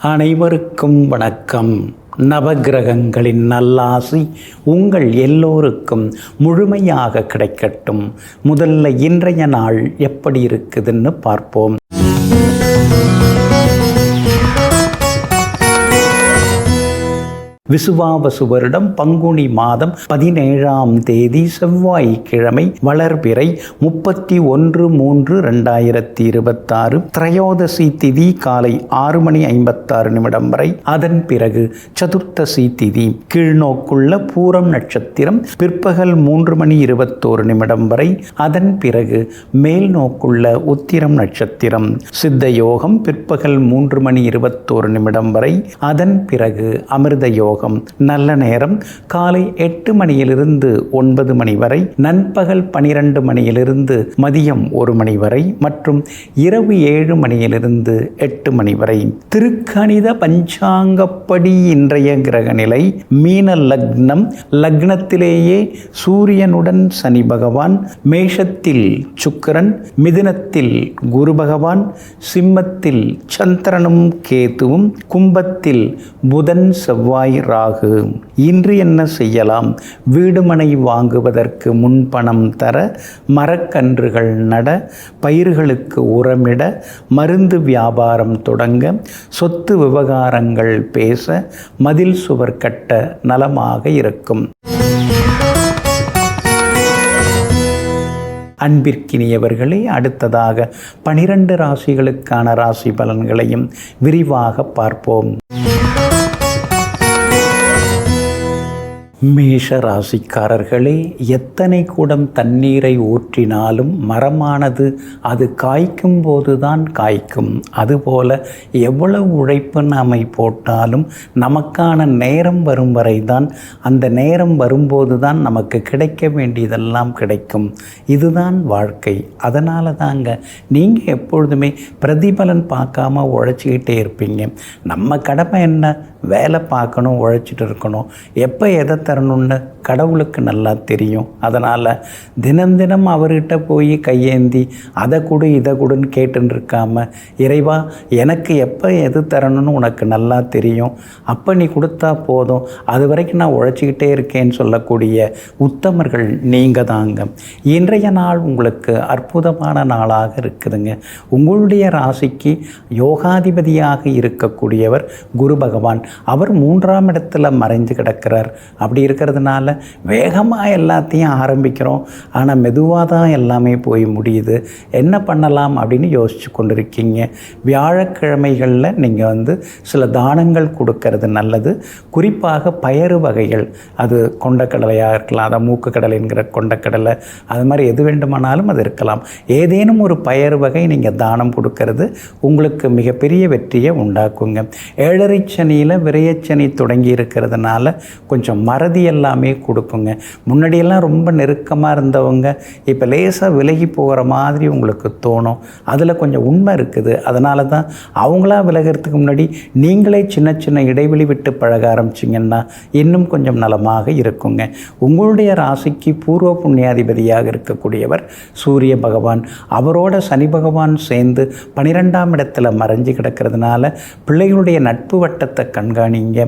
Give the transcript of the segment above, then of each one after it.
அனைவருக்கும் வணக்கம். நவகிரகங்களின் நல்லாசி உங்கள் எல்லோருக்கும் முழுமையாக கிடைக்கட்டும். முதல்ல இன்றைய நாள் எப்படி இருக்குதுன்னு பார்ப்போம். விசுவாவசு வருடம் பங்குனி மாதம் 17ஆம் தேதி செவ்வாய்க்கிழமை, வளர்பிறை 31/3/2026, திரையோதசி திதி காலை 6:56 வரை. அதன் பிறகு சதுர்த்தசி திதி, கீழ்நோக்குள்ள பூரம் நட்சத்திரம் பிற்பகல் 3:21 வரை. அதன் பிறகு மேல் நோக்குள்ள உத்திரம் நட்சத்திரம், சித்த யோகம் பிற்பகல் 3:21 வரை. அதன் பிறகு அமிர்த யோகம். நல்ல நேரம் காலை 8 மணியிலிருந்து 9 மணி வரை, நண்பகல் 12 மணியிலிருந்து மதியம் 1 மணி வரை மற்றும் இரவு 7 மணியிலிருந்து 8 மணி வரை. திருக்கணித பஞ்சாங்கப்படி இன்றைய கிரக நிலை: மீன லக்னம், லக்னத்திலேயே சூரியனுடன் சனி பகவான், மேஷத்தில் சுக்கிரன், மிதுனத்தில் குரு பகவான், சிம்மத்தில் சந்திரனும் கேதுவும், கும்பத்தில் புதன் செவ்வாய் ராகு. இன்று என்ன செய்யலாம்? வீடுமனை வாங்குவதற்கு முன்பணம் தர, மரக்கன்றுகள் நட, பயிர்களுக்கு உரமிட, மருந்து வியாபாரம் தொடங்க, சொத்து விவகாரங்கள் பேச, மதில் சுவர் கட்ட நலமாக இருக்கும். அன்பிற்கினியவர்களே, அடுத்ததாக 12 ராசிகளுக்கான ராசி பலன்களையும் விரிவாக பார்ப்போம். மேஷ ராசிக்காரர்களே, எத்தனை குடம் தண்ணீரை ஊற்றினாலும் மரமானது அது காய்க்கும் போதுதான் காய்க்கும். அதுபோல எவ்வளவு உழைப்பு நாம் போட்டாலும் நமக்கான நேரம் வரும் வரை தான், அந்த நேரம் வரும்போது தான் நமக்கு கிடைக்க வேண்டியதெல்லாம் கிடைக்கும். இதுதான் வாழ்க்கை. அதனால தாங்க நீங்கள் எப்பொழுதுமே பிரதிபலன் பார்க்காம உழைச்சிக்கிட்டே இருப்பீங்க. நம்ம கடமை என்ன? வேலை பார்க்கணும், உழைச்சிட்டு இருக்கணும். எப்போ எதை தரணும்னு கடவுளுக்கு நல்லா தெரியும். அதனால் தினம் தினம் அவர்கிட்ட போய் கையேந்தி அதை கொடு இதை கொடுன்னு கேட்டுன்னு இருக்காமல், இறைவா எனக்கு எப்போ எது தரணும்னு உனக்கு நல்லா தெரியும், அப்போ நீ கொடுத்தா போதும், அது வரைக்கும் நான் உழைச்சிக்கிட்டே இருக்கேன்னு சொல்லக்கூடிய உத்தமர்கள் நீங்கள் தாங்க. இன்றைய நாள் உங்களுக்கு அற்புதமான நாளாக இருக்குதுங்க. உங்களுடைய ராசிக்கு யோகாதிபதியாக இருக்கக்கூடியவர் குரு பகவான். அவர் 3ஆம் இடத்துல மறைஞ்சு கிடக்கிறார். அப்படி இருக்கிறதுனால வேகமாக எல்லாத்தையும் ஆரம்பிக்கிறோம், ஆனால் மெதுவாக தான் எல்லாமே போய் முடியுது. என்ன பண்ணலாம் அப்படின்னு யோசிச்சு கொண்டிருக்கீங்க. வியாழக்கிழமைகளில் நீங்கள் சில தானங்கள் கொடுக்கறது நல்லது. குறிப்பாக பயறு வகைகள், அது கொண்டக்கடலையாக இருக்கலாம், அதை மூக்கு கடலைங்கிற கொண்டக்கடலை, அது மாதிரி எது வேண்டுமானாலும் அது இருக்கலாம். ஏதேனும் ஒரு பயறு வகை நீங்கள் தானம் கொடுக்கறது உங்களுக்கு மிகப்பெரிய வெற்றியை உண்டாக்குங்க. 7.5 சனியில் விரயச்சனி தொடங்கி இருக்கிறதுனால கொஞ்சம் மறதி எல்லாமே கொடுக்குங்க. முன்னாடியெல்லாம் ரொம்ப நெருக்கமாக இருந்தவங்க இப்போ லேசாக விலகி போகிற மாதிரி உங்களுக்கு தோணும். அதில் கொஞ்சம் உண்மை இருக்குது. அதனால தான் அவங்களா விலகிறதுக்கு முன்னாடி நீங்களே சின்ன சின்ன இடைவெளி விட்டு பழக ஆரம்பிச்சிங்கன்னா இன்னும் கொஞ்சம் நலமாக இருக்குங்க. உங்களுடைய ராசிக்கு பூர்வ புண்ணியாதிபதியாக இருக்கக்கூடியவர் சூரிய பகவான். அவரோட சனி பகவான் சேர்ந்து 12ஆம் இடத்துல மறைஞ்சு கிடக்கிறதுனால பிள்ளைகளுடைய நட்பு வட்டத்தை கண்காணிங்க.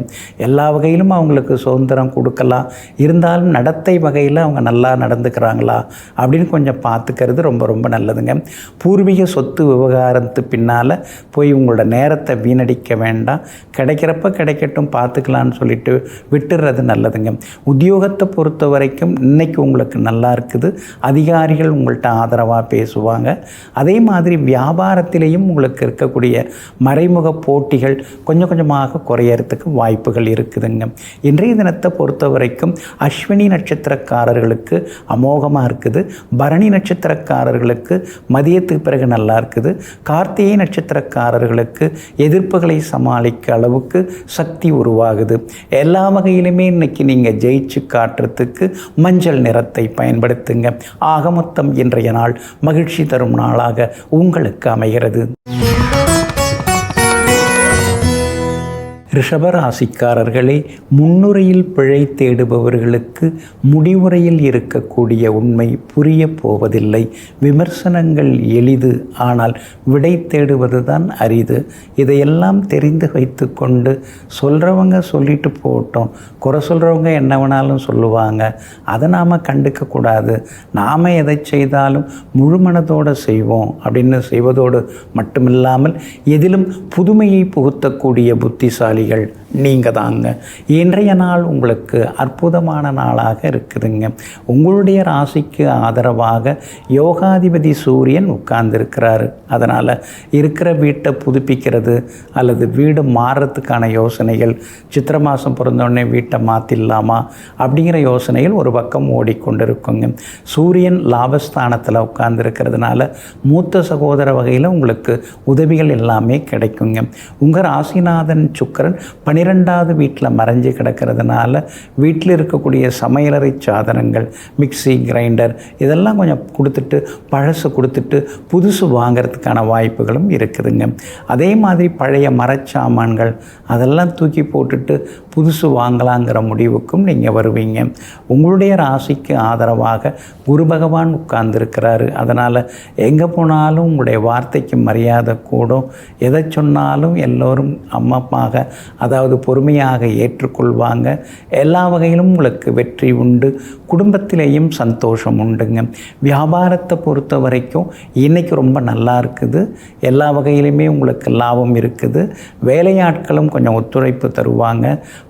எல்லா வகையிலும் அவங்களுக்கு சுதந்திரம் கொடுக்கலாம். இருந்தாலும் நடத்தை வகையில் அவங்க நல்லா நடந்துக்கிறாங்களா அப்படின்னு கொஞ்சம் பார்த்துக்கிறது ரொம்ப ரொம்ப நல்லதுங்க. பூர்வீக சொத்து விவகாரத்து பின்னால் போய் உங்களோட நேரத்தை வீணடிக்க வேண்டாம். கிடைக்கிறப்ப கிடைக்கட்டும், பார்த்துக்கலான்னு சொல்லிட்டு விட்டுறது நல்லதுங்க. உத்தியோகத்தை பொறுத்த வரைக்கும் இன்னைக்கு உங்களுக்கு நல்லா இருக்குது. அதிகாரிகள் உங்கள்கிட்ட ஆதரவாக பேசுவாங்க. அதே மாதிரி வியாபாரத்திலேயும் உங்களுக்கு இருக்கக்கூடிய மறைமுக போட்டிகள் கொஞ்சம் கொஞ்சமாக குறையறதுக்கு வாய்ப்புகள் இருக்குதுங்க. இன்றைய தினத்தை பொறுத்த வரைக்கும் அஸ்வினி நட்சத்திரக்காரர்களுக்கு அமோகமாக இருக்குது. பரணி நட்சத்திரக்காரர்களுக்கு மதியத்துக்கு பிறகு நல்லா இருக்குது. கார்த்திகை நட்சத்திரக்காரர்களுக்கு எதிர்ப்புகளை சமாளிக்க அளவுக்கு சக்தி உருவாகுது. எல்லா வகையிலுமே இன்னைக்கு நீங்கள் ஜெயிச்சு காட்டுறதுக்கு மஞ்சள் நிறத்தை பயன்படுத்துங்க. ஆக மொத்தம் இன்றைய நாள் மகிழ்ச்சி தரும் நாளாக உங்களுக்கு அமைகிறது. ரிஷபராசிக்காரர்களே, முன்னுரையில் பிழை தேடுபவர்களுக்கு முடிவுரையில் இருக்கக்கூடிய உண்மை புரிய போவதில்லை. விமர்சனங்கள் எளிது, ஆனால் விடை தேடுவது தான் அரிது. இதையெல்லாம் தெரிந்து வைத்து கொண்டு சொல்கிறவங்க சொல்லிட்டு போகட்டும், குறை சொல்கிறவங்க என்ன வேணாலும் சொல்லுவாங்க, அதை நாம் கண்டுக்கக்கூடாது. நாம் எதை செய்தாலும் முழு மனதோடு செய்வோம் அப்படின்னு செய்வதோடு மட்டுமில்லாமல் எதிலும் புதுமையை புகுத்தக்கூடிய புத்திசாலிகள் நீங்கள் தாங்க. இன்றைய நாள் உங்களுக்கு அற்புதமான நாளாக இருக்குதுங்க. உங்களுடைய ராசிக்கு ஆதரவாக யோகாதிபதி சூரியன் உட்கார்ந்துருக்கிறாரு. அதனால் இருக்கிற வீட்டை புதுப்பிக்கிறது அல்லது வீடு மாறுறதுக்கான யோசனைகள், சித்திரை மாதம் பிறந்தோடனே வீட்டை மாற்றிடலாமா அப்படிங்கிற யோசனைகள் ஒரு பக்கம் ஓடிக்கொண்டிருக்குங்க. சூரியன் லாபஸ்தானத்தில் உட்கார்ந்துருக்கிறதுனால மூத்த சகோதர வகையில் உங்களுக்கு உதவிகள் எல்லாமே கிடைக்குங்க. உங்கள் ராசிநாதன் சுக்கிரன் 12வது வீட்டில் மறைஞ்சு கிடக்கிறதுனால வீட்டில் இருக்கக்கூடிய சமையலறை சாதனங்கள், மிக்சி, கிரைண்டர் இதெல்லாம் கொஞ்சம் கொடுத்துட்டு பழசு கொடுத்துட்டு புதுசு வாங்கிறதுக்கான வாய்ப்புகளும் இருக்குதுங்க. அதே மாதிரி பழைய மரச்சாமான்கள் அதெல்லாம் தூக்கி போட்டுட்டு புதுசு வாங்கலாங்கிற முடிவுக்கும் நீங்கள் வருவீங்க. உங்களுடைய ராசிக்கு ஆதரவாக குரு பகவான் உட்கார்ந்துருக்கிறாரு. அதனால் எங்கே போனாலும் உங்களுடைய வார்த்தைக்கு மரியாதை கூடும். எதை சொன்னாலும் எல்லோரும் அம்மாப்பாக, அதாவது பொறுமையாக ஏற்றுக்கொள்வாங்க. எல்லா வகையிலும் உங்களுக்கு வெற்றி உண்டு. குடும்பத்திலேயும் சந்தோஷம் உண்டுங்க. வியாபாரத்தை பொறுத்த வரைக்கும் இன்றைக்கி ரொம்ப நல்லா இருக்குது. எல்லா வகையிலுமே உங்களுக்கு லாபம் இருக்குது. வேலையாட்களும் கொஞ்சம் ஒத்துழைப்பு தருவாங்க.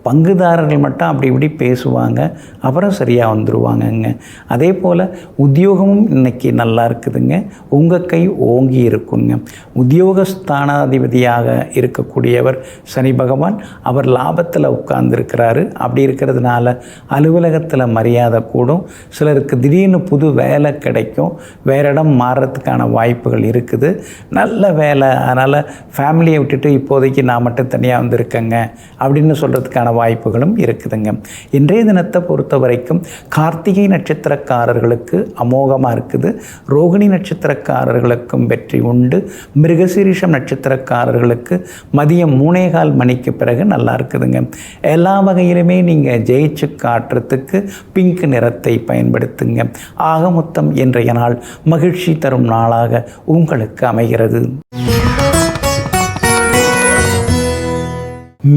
பங்குதாரர்கள் மட்டும் அப்படி இப்படி பேசுவாங்க, அப்புறம் சரியாக வந்துடுவாங்கங்க. அதே போல் உத்தியோகமும் இன்றைக்கி நல்லா இருக்குதுங்க. உங்கள் கை ஓங்கி இருக்குங்க. உத்தியோகஸ்தானாதிபதியாக இருக்கக்கூடியவர் சனி பகவான், அவர் லாபத்தில் உட்கார்ந்துருக்கிறாரு. அப்படி இருக்கிறதுனால அலுவலகத்தில் மரியாதை கூடும். சிலருக்கு திடீர்னு புது வேலை கிடைக்கும். வேறு இடம் மாறுறதுக்கான வாய்ப்புகள் இருக்குது. நல்ல வேலை, அதனால் ஃபேமிலியை விட்டுட்டு இப்போதைக்கு நான் மட்டும் தனியாக வந்திருக்கேங்க அப்படின்னு சொல்கிறதுக்கான வாய்ப்புகளும் இருக்குதுங்க. இன்றைய தினத்தை பொறுத்த வரைக்கும் கார்த்திகை நட்சத்திரக்காரர்களுக்கு அமோகமாக இருக்குது. ரோகிணி நட்சத்திரக்காரர்களுக்கும் வெற்றி உண்டு. மிருகசீரிஷம் நட்சத்திரக்காரர்களுக்கு மதியம் 3:15 மணிக்கு பிறகு நல்லா இருக்குதுங்க. எல்லா வகையிலுமே நீங்கள் ஜெயிச்சு காட்டுறதுக்கு பிங்க் நிறத்தை பயன்படுத்துங்க. ஆக மொத்தம் இன்றைய நாள் மகிழ்ச்சி தரும் நாளாக உங்களுக்கு அமைகிறது.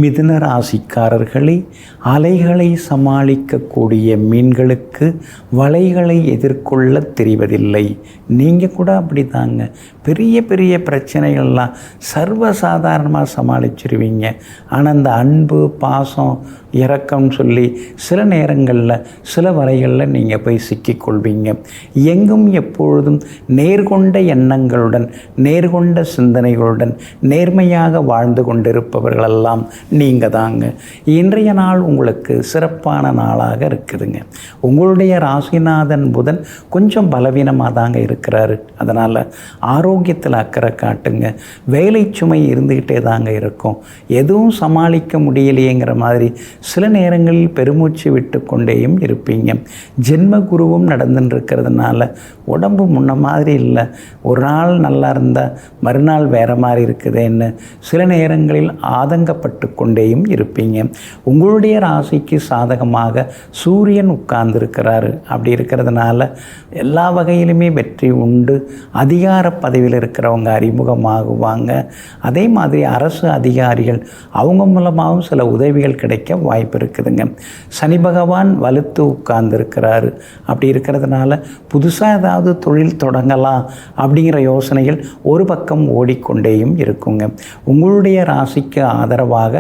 மிதுன ராசிக்காரர்களே, அலைகளை சமாளிக்கக்கூடிய மீன்களுக்கு வலைகளை எதிர்கொள்ள தெரிவதில்லை. நீங்கள் கூட அப்படி தாங்க. பெரிய பெரிய பிரச்சனைகள்லாம் சர்வசாதாரணமாக சமாளிச்சிருவீங்க. ஆனால் அந்த அன்பு, பாசம், இரக்கம் சொல்லி சில நேரங்களில் சில வலைகளில் நீங்கள் போய் சிக்கிக்கொள்வீங்க. எங்கும் எப்பொழுதும் நேர்கொண்ட எண்ணங்களுடன், நேர்கொண்ட சிந்தனைகளுடன் நேர்மையாக வாழ்ந்து கொண்டிருப்பவர்களெல்லாம் நீங்கள் தாங்க. இன்றைய நாள் உங்களுக்கு சிறப்பான நாளாக இருக்குதுங்க. உங்களுடைய ராசிநாதன் புதன் கொஞ்சம் பலவீனமாக தாங்க இருக்கிறாரு. அதனால் ஆரோக்கியத்தில் அக்கறை காட்டுங்க. வேலை சுமை இருந்துக்கிட்டே தாங்க இருக்கும். எதுவும் சமாளிக்க முடியலையேங்கிற மாதிரி சில நேரங்களில் பெருமூச்சு விட்டு கொண்டேயும் இருப்பீங்க. ஜென்ம குருவும் நடந்துட்டுருக்கிறதுனால உடம்பு முன்ன மாதிரி இல்லை. ஒரு நாள் நல்லா இருந்தால் மறுநாள் வேறு மாதிரி இருக்குதுன்னு சில நேரங்களில் ஆதங்கப்பட்டு கொண்டேயும் இருப்பீங்க. உங்களுடைய ராசிக்கு சாதகமாக சூரியன் உட்கார்ந்துருக்கிறாரு. அப்படி இருக்கிறதுனால எல்லா வகையிலுமே வெற்றி உண்டு. அதிகார பதவியில் இருக்கிறவங்க அறிமுகமாகுவாங்க. அதே மாதிரி அரசு அதிகாரிகள் அவங்க மூலமாகவும் சில உதவிகள் கிடைக்க வாய்ப்பு இருக்குதுங்க. சனி பகவான் வலுத்து உட்கார்ந்துருக்கிறாரு. அப்படி இருக்கிறதுனால புதுசாக ஏதாவது தொழில் தொடங்கலாம் அப்படிங்கிற யோசனைகள் ஒரு பக்கம் ஓடிக்கொண்டேயும் இருக்குங்க. உங்களுடைய ராசிக்கு ஆதரவாக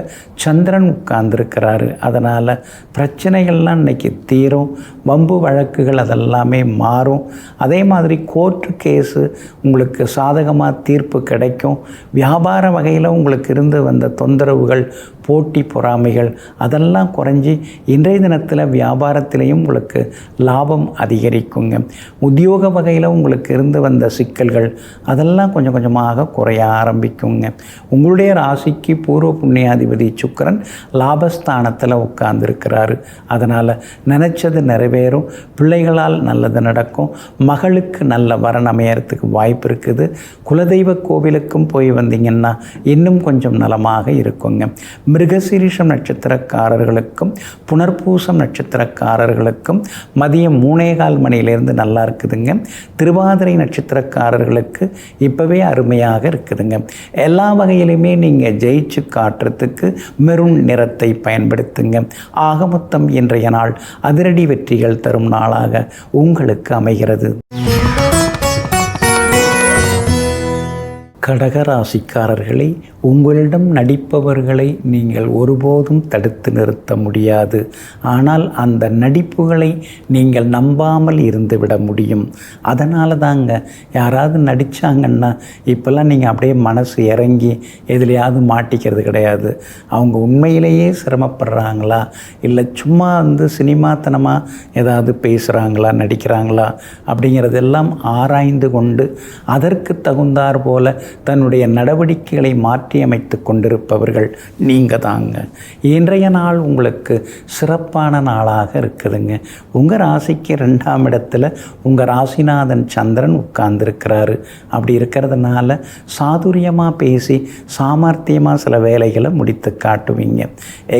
சந்திரன் உட்கார்ந்துருக்கிறாரு. அதனால் பிரச்சனைகள்லாம் இன்றைக்கி தீரும். வம்பு வழக்குகள் அதெல்லாமே மாறும். அதே மாதிரி கோர்ட்டு கேஸு உங்களுக்கு சாதகமாக தீர்ப்பு கிடைக்கும். வியாபார வகையில் உங்களுக்கு இருந்து வந்த தொந்தரவுகள், போட்டி பொறாமைகள் அதெல்லாம் குறைஞ்சி இன்றைய தினத்தில் வியாபாரத்திலையும் உங்களுக்கு லாபம் அதிகரிக்குங்க. உத்தியோக வகையில் உங்களுக்கு இருந்து வந்த சிக்கல்கள் அதெல்லாம் கொஞ்சம் கொஞ்சமாக குறைய ஆரம்பிக்குங்க. உங்களுடைய ராசிக்கு பூர்வ புண்ணியாதிபதி சுக்கிரன் லாபஸ்தானத்தில் உட்கார்ந்துருக்கிறாரு. அதனால் நினச்சது நிறைவேறும். பிள்ளைகளால் நல்லது நடக்கும். மகளுக்கு நல்ல வரன் அமையறதுக்கு வாய்ப்பு இருக்குது. குலதெய்வ கோவிலுக்கும் போய் வந்தீங்கன்னா இன்னும் கொஞ்சம் நலமாக இருக்குங்க. மிருகசீரிஷம் நட்சத்திரக்காரர்களுக்கும் புனர்பூசம் நட்சத்திரக்காரர்களுக்கும் மதியம் 3:15 மணியிலேருந்து நல்லா இருக்குதுங்க. திருவாதிரை நட்சத்திரக்காரர்களுக்கு இப்போவே அருமையாக இருக்குதுங்க. எல்லா வகையிலுமே நீங்கள் ஜெயிச்சு காட்டுறதுக்கு மெரூன் நிறத்தை பயன்படுத்துங்க. ஆக மொத்தம் இன்றைய நாள் அதிரடி வெற்றிகள் தரும் நாளாக உங்களுக்கு அமைகிறது. கடகராசிக்காரர்களை, உங்களிடம் நடிப்பவர்களை நீங்கள் ஒருபோதும் தடுத்து நிறுத்த முடியாது. ஆனால் அந்த நடிப்புகளை நீங்கள் நம்பாமல் இருந்துவிட முடியும். அதனால தாங்க யாராவது நடித்தாங்கன்னா இப்போல்லாம் நீங்கள் அப்படியே மனசு இறங்கி எதுலையாவது மாட்டிக்கிறது கிடையாது. அவங்க உண்மையிலேயே சிரமப்படுறாங்களா, இல்லை சும்மா சினிமாத்தனமாக ஏதாவது பேசுகிறாங்களா, நடிக்கிறாங்களா அப்படிங்கிறதெல்லாம் ஆராய்ந்து கொண்டு அதற்கு தகுந்தாற் போல தன்னுடைய நடவடிக்கைகளை மாற்றி அமைத்து கொண்டிருப்பவர்கள் நீங்கள் தாங்க. இன்றைய நாள் உங்களுக்கு சிறப்பான நாளாக இருக்குதுங்க. உங்கள் ராசிக்கு 2ஆம் இடத்துல உங்கள் ராசிநாதன் சந்திரன் உட்கார்ந்துருக்கிறாரு. அப்படி இருக்கிறதுனால சாதுரியமாக பேசி சாமர்த்தியமாக சில வேலைகளை முடித்து காட்டுவீங்க.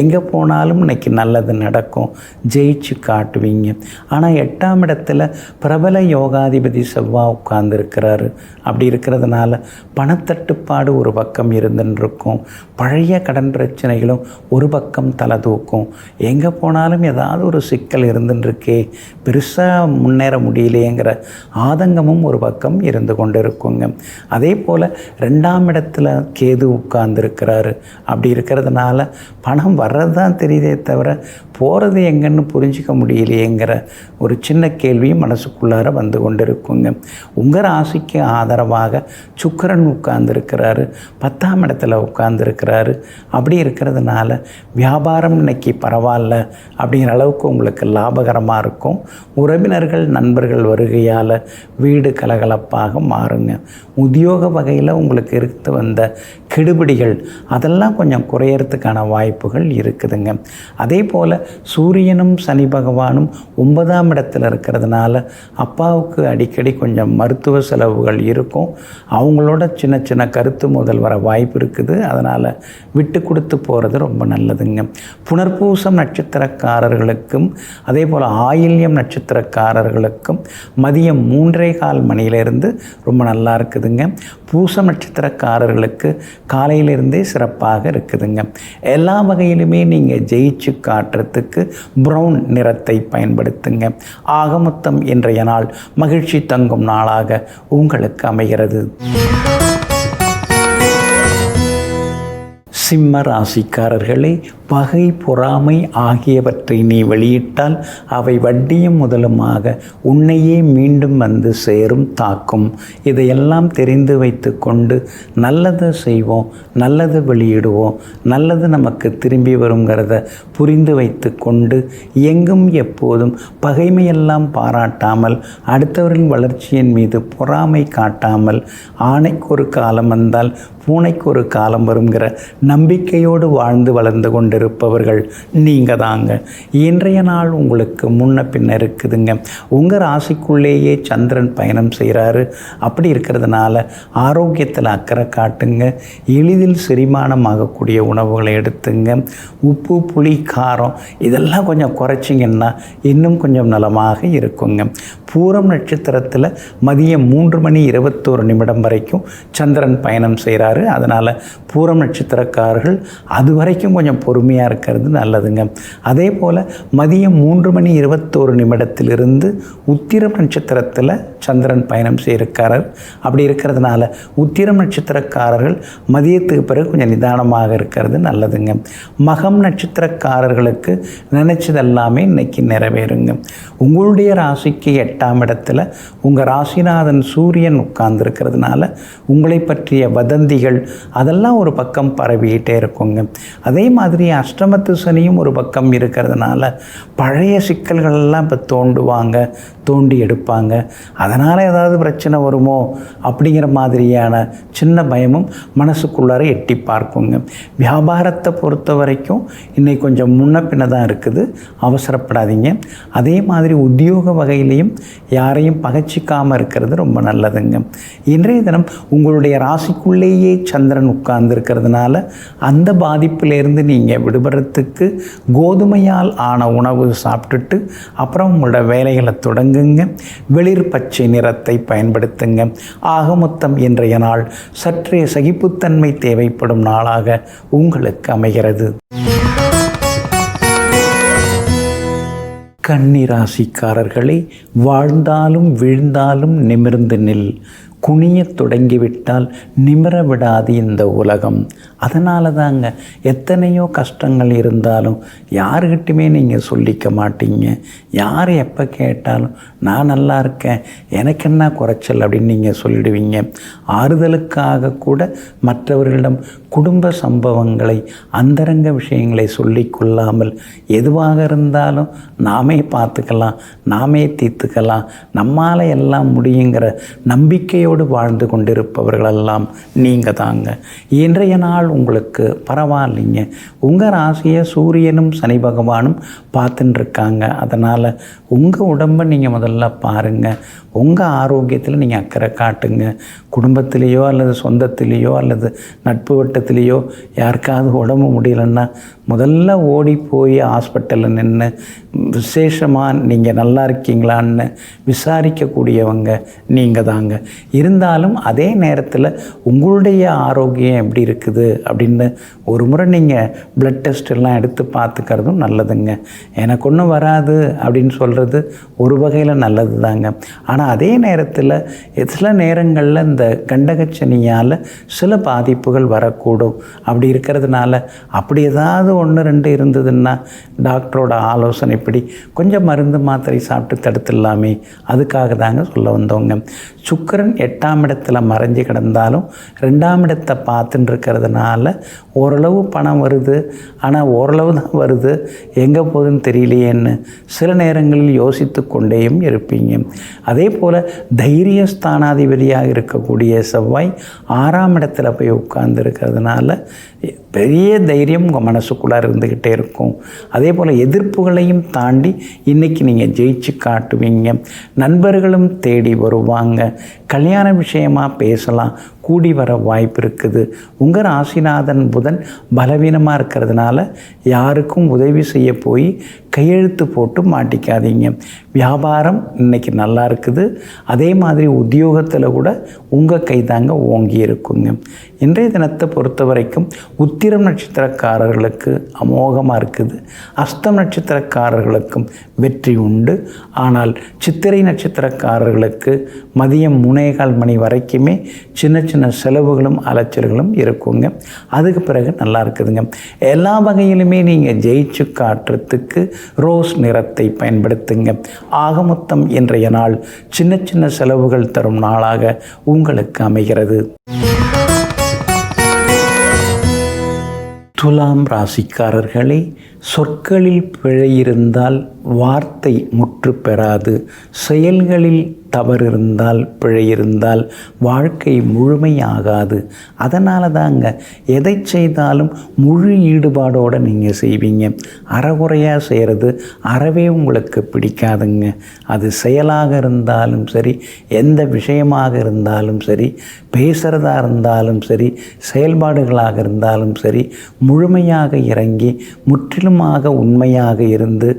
எங்கே போனாலும் இன்னைக்கு நல்லது நடக்கும், ஜெயிச்சு காட்டுவீங்க. ஆனால் 8ஆம் இடத்துல பிரபல யோகாதிபதி செவ்வாய் உட்கார்ந்துருக்கிறாரு. அப்படி இருக்கிறதுனால பணத்தட்டுப்பாடு ஒரு பக்கம் இருந்துருக்கும், பழைய கடன் பிரச்சனைகளும் ஒரு பக்கம் தலை தூக்கும். எங்கே போனாலும் ஏதாவது ஒரு சிக்கல் இருந்துருக்கே, பெருசாக முன்னேற முடியலையேங்கிற ஆதங்கமும் ஒரு பக்கம் இருந்து கொண்டு இருக்குங்க. அதே போல் 2ஆம் இடத்துல கேது உட்கார்ந்துருக்கிறாரு. அப்படி இருக்கிறதுனால பணம் வர்றது தான் தெரியுதே தவிர போகிறது எங்கன்னு புரிஞ்சிக்க முடியலையேங்கிற ஒரு சின்ன கேள்வியும் மனசுக்குள்ளார வந்து கொண்டு இருக்குங்க. உங்கள் ராசிக்கு ஆதரவாக சுக்கிரன் உட்கார்ந்துருக்கிறாரு. 10ஆம் இடத்துல உட்கார்ந்துருக்கிறாரு. அப்படி இருக்கிறதுனால வியாபாரம் இன்னைக்கு பரவாயில்ல அப்படிங்கிற அளவுக்கு உங்களுக்கு லாபகரமாக இருக்கும். உறவினர்கள் நண்பர்கள் வருகையால் வீடு கலகலப்பாக மாறுங்க. உத்தியோக வகையில் உங்களுக்கு இருந்து வந்த கெடுபிடிகள் அதெல்லாம் கொஞ்சம் குறையறதுக்கான வாய்ப்புகள் இருக்குதுங்க. அதே போல் சூரியனும் சனி பகவானும் 9ஆம் இடத்துல இருக்கிறதுனால அப்பாவுக்கு அடிக்கடி கொஞ்சம் மருத்துவ செலவுகள் இருக்கும். அவங்களோட சின்ன சின்ன கருத்து முதல் வர வாய்ப்பு இருக்குது. அதனால் விட்டு கொடுத்து போகிறது ரொம்ப நல்லதுங்க. புனர்பூசம் நட்சத்திரக்காரர்களுக்கும் அதே போல் ஆயில்யம் நட்சத்திரக்காரர்களுக்கும் மதியம் 3:15 மணியிலிருந்து ரொம்ப நல்லா இருக்குதுங்க. பூசம் நட்சத்திரக்காரர்களுக்கு காலையிலிருந்தே சிறப்பாக இருக்குதுங்க. எல்லா வகையிலுமே நீங்கள் ஜெயிச்சு காட்டுறதுக்கு ப்ரௌன் நிறத்தை பயன்படுத்துங்க. ஆக மொத்தம் இன்றைய நாள் மகிழ்ச்சி தங்கும் நாளாக உங்களுக்கு அமைகிறது. சிம்ம ராசிக்காரர்களே, பகை பொறாமை ஆகியவற்றை நீ வெளியிட்டால் அவை வட்டியும் முதலுமாக உன்னையே மீண்டும் வந்து சேரும், தாக்கும். இதையெல்லாம் தெரிந்து வைத்து கொண்டு நல்லதை செய்வோம், நல்லதை வெளியிடுவோம், நல்லது நமக்கு திரும்பி வருங்கிறத புரிந்து வைத்து கொண்டு எங்கும் எப்போதும் பகைமையெல்லாம் பாராட்டாமல் அடுத்தவரின் வளர்ச்சியின் மீது பொறாமை காட்டாமல் ஆணைக்கு ஒரு காலம் வந்தால் பூனைக்கு ஒரு காலம் வருங்கிற நம்பிக்கையோடு வாழ்ந்து வளர்ந்து கொண்டிருப்பவர்கள் நீங்கள் தாங்க. இன்றைய நாள் உங்களுக்கு முன்ன பின்ன இருக்குதுங்க. உங்கள் ராசிக்குள்ளேயே சந்திரன் பயணம் செய்கிறாரு. அப்படி இருக்கிறதுனால ஆரோக்கியத்தில் அக்கறை காட்டுங்க. எளிதில் செரிமானமாகக்கூடிய உணவுகளை எடுத்துங்க. உப்பு புளி காரம் இதெல்லாம் கொஞ்சம் குறைச்சிங்கன்னா இன்னும் கொஞ்சம் நலமாக இருக்குங்க. பூரம் நட்சத்திரத்தில் மதியம் 3:21 வரைக்கும் சந்திரன் பயணம் செய்கிறாரு. அதனால் பூரம் நட்சத்திரக்காரர்கள் அது வரைக்கும் கொஞ்சம் பொறுமையாக இருக்கிறது நல்லதுங்க. அதே போல் மதியம் 3:21 உத்திரம் நட்சத்திரத்தில் சந்திரன் பயணம் செய்திருக்கார். அப்படி இருக்கிறதுனால உத்திரம் நட்சத்திரக்காரர்கள் மதியத்துக்கு பிறகு கொஞ்சம் நிதானமாக இருக்கிறது நல்லதுங்க. மகம் நட்சத்திரக்காரர்களுக்கு நினைச்சதெல்லாமே இன்னைக்கு நிறைவேறுங்க. உங்களுடைய ராசிக்கு 8ஆம் இடத்துல உங்கள் ராசிநாதன் சூரியன் உட்கார்ந்துருக்கிறதுனால உங்களை பற்றிய வதந்திகள் அதெல்லாம் ஒரு பக்கம் பரவிக்கிட்டே இருக்குங்க. அதே மாதிரி அஷ்டமத்து சனியும் ஒரு பக்கம் இருக்கிறதுனால பழைய சிக்கல்களெல்லாம் இப்போ தோண்டி எடுப்பாங்க. அதனால் ஏதாவது பிரச்சனை வருமோ அப்படிங்கிற மாதிரியான சின்ன பயமும் மனசுக்குள்ளார எட்டி பார்க்குங்க. வியாபாரத்தை பொறுத்த வரைக்கும் இன்னைக்கு கொஞ்சம் முன்ன பின்ன தான் இருக்குது, அவசரப்படாதீங்க. அதே மாதிரி உத்தியோக வகையிலையும் யாரையும் பகைச்சிக்காமல் இருக்கிறது ரொம்ப நல்லதுங்க. இன்றைய தினம் உங்களுடைய ராசிக்குள்ளேயே சந்திரன் உட்கார்ந்துருக்கிறதுனால அந்த பாதிப்பிலேருந்து நீங்கள் விடுபடுறதுக்கு கோதுமையால் ஆன உணவு சாப்பிட்டுட்டு அப்புறம் உங்களோட வேலைகளை தொடங்குங்க. வெளிர் பச்சை நிறத்தை பயன்படுத்துங்க. ஆக மொத்தம் இன்றைய நாள் சற்றே சகிப்புத்தன்மை தேவைப்படும் நாளாக உங்களுக்கு அமைகிறது. கன்னி ராசிக்காரர்களே, வாழ்ந்தாலும் வீழ்ந்தாலும் நிமிர்ந்து நில். குனிய தொடங்கிவிட்டால் நிமிர விடாது இந்த உலகம். அதனால தாங்க எத்தனையோ கஷ்டங்கள் இருந்தாலும் யாருக்கிட்டுமே நீங்கள் சொல்லிக்க மாட்டீங்க. யார் எப்போ கேட்டாலும் நான் நல்லா இருக்கேன், எனக்கு என்ன குறைச்சல் அப்படின்னு நீங்கள் சொல்லிடுவீங்க. ஆறுதலுக்காக கூட மற்றவர்களிடம் குடும்ப சம்பவங்களை, அந்தரங்க விஷயங்களை சொல்லிக்கொள்ளாமல் எதுவாக இருந்தாலும் நாமே பார்த்துக்கலாம், நாமே தீர்த்துக்கலாம், நம்மால் எல்லாம் முடியுங்கிற நம்பிக்கையோடு வாழ்ந்து கொண்டிருப்பவர்களெல்லாம் நீங்கள் தாங்க. இன்றைய நாள் உங்களுக்கு பரவாயில்லைங்க. உங்கள் ராசியை சூரியனும் சனி பகவானும் பார்த்துட்டு இருக்காங்க. அதனால் உங்கள் உடம்பை நீங்கள் முதல்ல பாருங்கள். உங்கள் ஆரோக்கியத்தில் நீங்கள் அக்கறை காட்டுங்க. குடும்பத்திலேயோ அல்லது சொந்தத்திலேயோ அல்லது நட்பு வட்டத்திலேயோ யாருக்காவது உடம்பு முடியலைன்னா முதல்ல ஓடி போய் ஹாஸ்பிட்டலில் நின்று விசேஷமாக நீங்கள் நல்லா இருக்கீங்களான்னு விசாரிக்கக்கூடியவங்க நீங்கள் தாங்க. இருந்தாலும் அதே நேரத்தில் உங்களுடைய ஆரோக்கியம் எப்படி இருக்குது அப்படின்னு ஒரு முறை நீங்கள் ப்ளட் டெஸ்ட் எல்லாம் எடுத்து பார்த்துக்கிறதும் நல்லதுங்க. எனக்கு ஒன்றும் வராது அப்படின்னு சொல்கிறது ஒரு வகையில் நல்லது தாங்க. ஆனால் அதே நேரத்தில் சில நேரங்களில் இந்த கண்டகச்சனியால் சில பாதிப்புகள் வரக்கூடும். அப்படி இருக்கிறதுனால அப்படி ஏதாவது 1-2 இருந்ததுன்னா டாக்டரோட ஆலோசனைப்படி கொஞ்சம் மருந்து மாத்திரை சாப்பிட்டு தடுத்துடலாமே, அதுக்காக தாங்க சொல்ல வந்தவங்க. சுக்கிரன் 8ஆம் இடத்துல மறைஞ்சு கிடந்தாலும் 2ஆம் இடத்தை பார்த்துட்டு இருக்கிறதுனால ஓரளவு பணம் வருது. ஆனால் ஓரளவு தான் வருது, எங்கே போகுதுன்னு தெரியலையேன்னு சில நேரங்களில் யோசித்து கொண்டேயும் இருப்பீங்க. அதே போல் தைரிய ஸ்தானாதிபதியாக இருக்கக்கூடிய செவ்வாய் 6ஆம் இடத்துல போய் உட்கார்ந்து இருக்கிறதுனால பெரிய தைரியம் உங்கள் மனசுக்குள்ளே இருந்துக்கிட்டே இருக்கும். அதே போல் எதிர்ப்புகளையும் தாண்டி இன்றைக்கி நீங்கள் ஜெயிச்சு காட்டுவீங்க. நண்பர்களும் தேடி வருவாங்க. கல்யாண விஷயமாக பேசலாம், கூடி வர வாய்ப்பு இருக்குது. உங்கள் ராசிநாதன் புதன் பலவீனமாக இருக்கிறதுனால யாருக்கும் உதவி செய்ய போய் கையெழுத்து போட்டு மாட்டிக்காதீங்க. வியாபாரம் இன்றைக்கி நல்லா இருக்குது. அதே மாதிரி உத்தியோகத்தில் கூட உங்கள் கைதாங்க ஓங்கி இருக்குங்க. இன்றைய தினத்தை பொறுத்த வரைக்கும் உத்திரம் நட்சத்திரக்காரர்களுக்கு அமோகமாக இருக்குது. அஸ்தம் நட்சத்திரக்காரர்களுக்கும் வெற்றி உண்டு. ஆனால் சித்திரை நட்சத்திரக்காரர்களுக்கு மதியம் 3:15 மணி வரைக்குமே சின்ன சின்ன செலவுகளும் அலைச்சல்களும் இருக்குங்க. அதுக்கு பிறகு நல்லா இருக்குதுங்க. எல்லா வகையிலுமே நீங்கள் ஜெயிச்சு காட்டுறதுக்கு ரோஸ் நிறத்தை பயன்படுத்துங்க. ஆக மொத்தம் இன்றைய நாள் சின்ன சின்ன செலவுகள் தரும் நாளாக உங்களுக்கு அமைகிறது. துலாம் ராசிக்காரர்களே, சொற்களில் பிழை இருந்தால் வார்த்தை முற்று பெறாது. செயல்களில் தவறு இருந்தால், பிழை இருந்தால் வாழ்க்கை முழுமையாகாது. அதனால தாங்க எதை செய்தாலும் முழு ஈடுபாடோடு நீங்கள் செய்வீங்க. அறகுறையாக செய்கிறது அறவே உங்களுக்கு பிடிக்காதுங்க. அது செயலாக இருந்தாலும் சரி, எந்த விஷயமாக இருந்தாலும் சரி, பேசுகிறதா இருந்தாலும் சரி, செயல்பாடுகளாக இருந்தாலும் சரி, முழுமையாக இறங்கி முற்றிலுமாக உண்மையாக இருந்து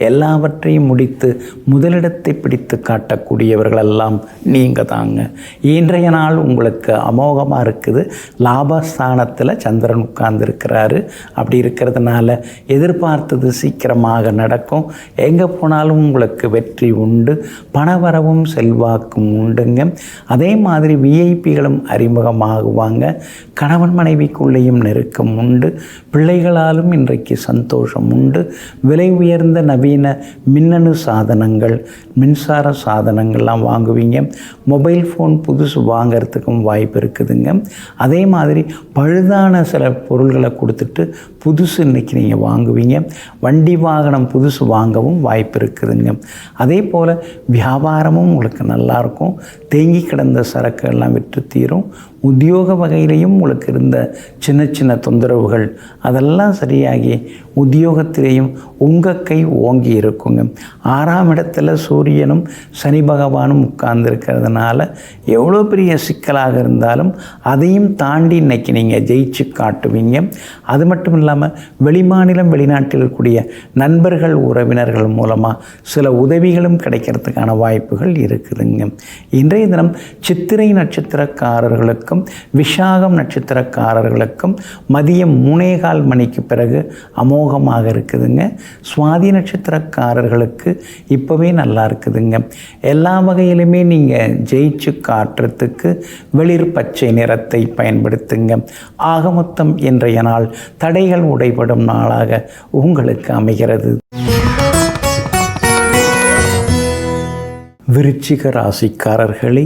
எல்லாவற்றையும் முடித்து முதலிடத்தை பிடித்து காட்டக்கூடியவர்களெல்லாம் நீங்கள் தாங்க. இன்றைய நாள் உங்களுக்கு அமோகமாக இருக்குது. லாபஸ்தானத்தில் சந்திரன் உட்கார்ந்துருக்கிறாரு. அப்படி இருக்கிறதுனால எதிர்பார்த்தது சீக்கிரமாக நடக்கும். எங்கே போனாலும் உங்களுக்கு வெற்றி உண்டு. பணவரவும் செல்வாக்கும் உண்டுங்க. அதே மாதிரி விஐபிகளும் அறிமுகமாகுவாங்க. கணவன் மனைவிக்குள்ளேயும் நெருக்கம் உண்டு. பிள்ளைகளாலும் இன்றைக்கு சந்தோஷம் உண்டு. விலை உயர்ந்த நவீன மின்னணு சாதனங்கள், மின்சார சாதனங்கள்லாம் வாங்குவீங்க. மொபைல் ஃபோன் புதுசு வாங்கிறதுக்கும் வாய்ப்பு இருக்குதுங்க. அதே மாதிரி பழுதான சில பொருள்களை கொடுத்துட்டு புதுசு இன்றைக்கி நீங்கள் வாங்குவீங்க. வண்டி வாகனம் புதுசு வாங்கவும் வாய்ப்பு இருக்குதுங்க. அதே போல் வியாபாரமும் உங்களுக்கு நல்லாயிருக்கும். தேங்கி கிடந்த சரக்குகள்லாம் விற்று தீரும். உத்தியோக வகையிலையும் உங்களுக்கு இருந்த சின்ன சின்ன தொந்தரவுகள் அதெல்லாம் சரியாகி உத்தியோகத்திலேயும் உங்கள் கை ஓங்கி இருக்குங்க. 6ஆம் இடத்துல சூரியனும் சனி பகவானும் உட்கார்ந்துருக்கிறதுனால எவ்வளோ பெரிய சிக்கலாக இருந்தாலும் அதையும் தாண்டி இன்றைக்கி நீங்கள் ஜெயிச்சு காட்டுவீங்க. அது மட்டும் இல்லாமல் வெளிமாநிலம் வெளிநாட்டில் இருக்கக்கூடிய நண்பர்கள் உறவினர்கள் மூலமாக சில உதவிகளும் கிடைக்கிறதுக்கான வாய்ப்புகள் இருக்குதுங்க. இன்றைய தினம் சித்திரை நட்சத்திரக்காரர்களுக்கும் விஷாகம் நட்சத்திரக்காரர்களுக்கும் மதியம் 3:15 மணிக்கு பிறகு அமோகமாக இருக்குதுங்க. சுவாதி நட்சத்திரக்காரர்களுக்கு இப்போவே நல்லா இருக்குதுங்க. எல்லா வகையிலுமே நீங்கள் ஜெயிச்சு காட்டுறதுக்கு வெளிர் பச்சை நிறத்தை பயன்படுத்துங்க. ஆக மொத்தம் இன்றைய நாள் தடைகள் உடைபடும் நாளாக உங்களுக்கு அமைகிறது. விருச்சிக ராசிக்காரர்களை,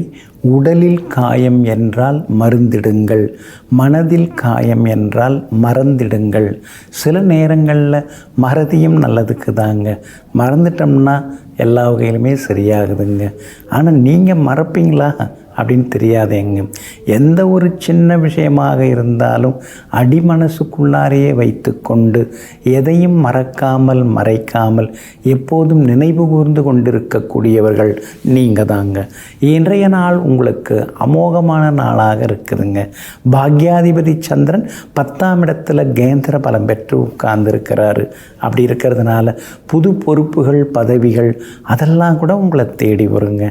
உடலில் காயம் என்றால் மருந்திடுங்கள், மனதில் காயம் என்றால் மறந்திடுங்கள். சில நேரங்களில் மறதியும் நல்லதுக்கு தாங்க. மறந்துட்டோம்னா எல்லா வகையிலுமே சரியாகுதுங்க. ஆனால் நீங்கள் மறப்பீங்களா அப்படின்னு தெரியாதேங்க. எந்த ஒரு சின்ன விஷயமாக இருந்தாலும் அடிமனசுக்குள்ளாரையே வைத்து கொண்டு எதையும் மறக்காமல் மறைக்காமல் எப்போதும் நினைவு கூர்ந்து கொண்டிருக்கக்கூடியவர்கள் நீங்கள் தாங்க. இன்றைய நாள் உங்களுக்கு அமோகமான நாளாக இருக்குதுங்க. பாக்யாதிபதி சந்திரன் 10ஆம் இடத்துல கேந்திர பலம் பெற்று உட்கார்ந்துருக்கிறாரு. அப்படி இருக்கிறதுனால புது பொறுப்புகள் பதவிகள் அதெல்லாம் கூட உங்களை தேடி வருங்க.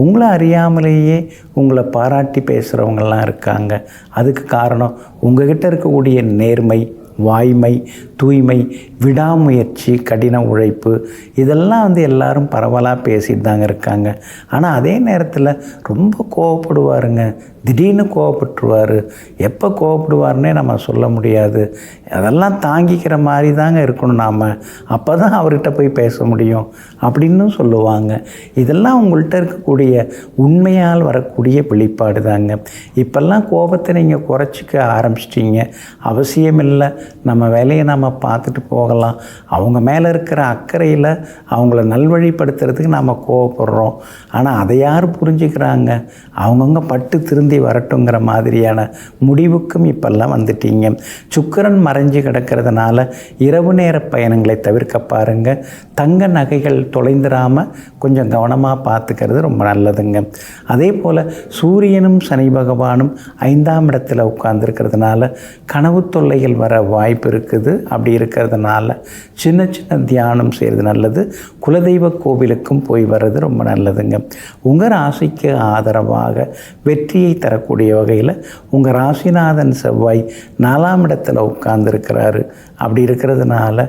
உங்களை அறியாமலேயே உங்களை பாராட்டி பேசுகிறவங்கெல்லாம் இருக்காங்க. அதுக்கு காரணம் உங்கள்கிட்ட இருக்கக்கூடிய நேர்மை, வாய்மை, தூய்மை, விடாமுயற்சி, கடின உழைப்பு இதெல்லாம் எல்லாரும் பரவலாக பேசிட்டு தாங்க இருக்காங்க. ஆனால் அதே நேரத்தில் ரொம்ப கோவப்படுவாருங்க. திடீர்னு கோவப்பட்டுருவார். எப்போ கோவப்படுவார்னே நம்ம சொல்ல முடியாது. அதெல்லாம் தாங்கிக்கிற மாதிரி தாங்க இருக்கணும் நாம். அப்போ தான் அவர்கிட்ட போய் பேச முடியும் அப்படின்னு சொல்லுவாங்க. இதெல்லாம் உங்கள்கிட்ட இருக்கக்கூடிய உண்மையால் வரக்கூடிய வெளிப்பாடு தாங்க. இப்போல்லாம் கோபத்தை நீங்கள் குறைச்சிக்க ஆரம்பிச்சிட்டிங்க. அவசியமில்லை, நம்ம வேலையை நம்ம பார்த்துட்டு போகலாம். அவங்க மேலே இருக்கிற அக்கறையில் அவங்கள நல்வழிப்படுத்துறதுக்கு நாம் கோவப்படுறோம். ஆனால் அதை யார் புரிஞ்சுக்கிறாங்க? அவங்கவுங்க பட்டு திருந்தி வரட்டுங்கிற மாதிரியான முடிவுக்கும் இப்பெல்லாம் வந்துட்டீங்க. சுக்கிரன் மறைஞ்சு கிடக்கிறதுனால இரவு நேர பயணங்களை தவிர்க்க பாருங்கள். தங்க நகைகள் தொலைந்துடாமல் கொஞ்சம் கவனமாக பார்த்துக்கிறது ரொம்ப நல்லதுங்க. அதே போல் சூரியனும் சனி பகவானும் 5ஆம் இடத்துல உட்கார்ந்துருக்கிறதுனால கனவு தொல்லைகள் வர வாய்ப்பு இருக்குது. அப்படி இருக்கிறதுனால சின்ன சின்ன தியானம் செய்கிறது நல்லது. குலதெய்வ கோவிலுக்கும் போய் வர்றது ரொம்ப நல்லதுங்க. உங்கள் ராசிக்கு ஆதரவாக வெற்றியை தரக்கூடிய வகையில் உங்கள் ராசிநாதன் செவ்வாய் 4ஆம் இடத்துல உட்கார்ந்துருக்கிறாரு. அப்படி இருக்கிறதுனால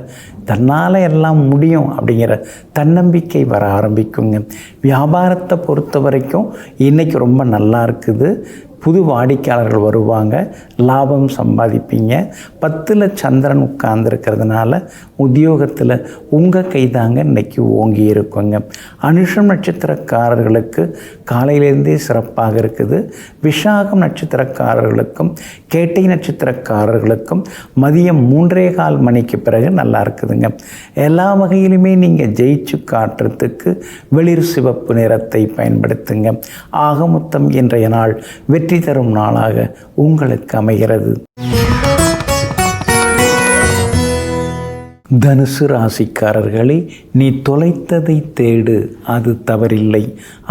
தன்னால் எல்லாம் முடியும் அப்படிங்கிற தன்னம்பிக்கை வர ஆரம்பிக்குங்க. வியாபாரத்தை பொறுத்த வரைக்கும் இன்றைக்கி ரொம்ப நல்லா இருக்குது. புது வாடிக்கையாளர்கள் வருவாங்க, லாபம் சம்பாதிப்பீங்க. 10ல் சந்திரன் உட்கார்ந்துருக்கிறதுனால உத்தியோகத்தில் உங்கள் கைதாங்க இன்றைக்கி ஓங்கி இருக்குங்க. அனுஷம் நட்சத்திரக்காரர்களுக்கு காலையிலேருந்தே சிறப்பாக இருக்குது. விஷாகம் நட்சத்திரக்காரர்களுக்கும் கேட்டை நட்சத்திரக்காரர்களுக்கும் மதியம் 3:15 மணிக்கு பிறகு நல்லா இருக்குதுங்க. எல்லா வகையிலுமே நீங்கள் ஜெயிச்சு காட்டுறதுக்கு வெளிர் சிவப்பு நிறத்தை பயன்படுத்துங்க. ஆக மொத்தம் இன்றைய நாள் வெற்றி தரும் நாளாக உங்களுக்கு அமைகிறது. தனுசு ராசிக்காரர்களே, நீ தொலைத்ததை தேடு, அது தவறில்லை.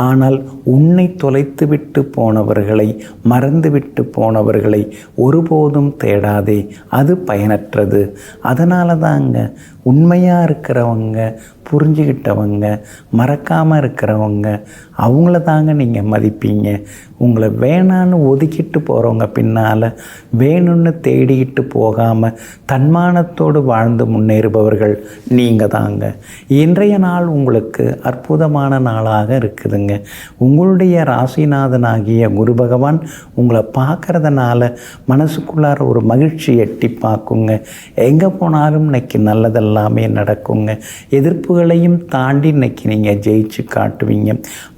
ஆனால் உன்னை தொலைத்துவிட்டு போனவர்களை, மறந்துவிட்டு போனவர்களை ஒருபோதும் தேடாதே, அது பயனற்றது. அதனால தாங்க உண்மையாக இருக்கிறவங்க, புரிஞ்சுக்கிட்டவங்க, மறக்காமல் இருக்கிறவங்க அவங்கள தாங்க நீங்கள் மதிப்பீங்க. உங்களை வேணான்னு ஒதுக்கிட்டு போகிறவங்க பின்னால் வேணும்னு தேடிக்கிட்டு போகாமல் தன்மானத்தோடு வாழ்ந்து முன்னேறுபவர் விரும்புபவர்கள் நீங்கள் தாங்க. இன்றைய நாள் உங்களுக்கு அற்புதமான நாளாக இருக்குதுங்க. உங்களுடைய ராசிநாதனாகிய குரு பகவான் உங்களை பார்க்கறதுனால மனசுக்குள்ளார ஒரு மகிழ்ச்சி எட்டி பார்க்குங்க. எங்கே போனாலும் இன்னைக்கு நல்லதெல்லாமே நடக்குங்க. எதிர்ப்புகளையும் தாண்டி இன்னைக்கு நீங்கள் ஜெயிச்சு காட்டுவீங்க.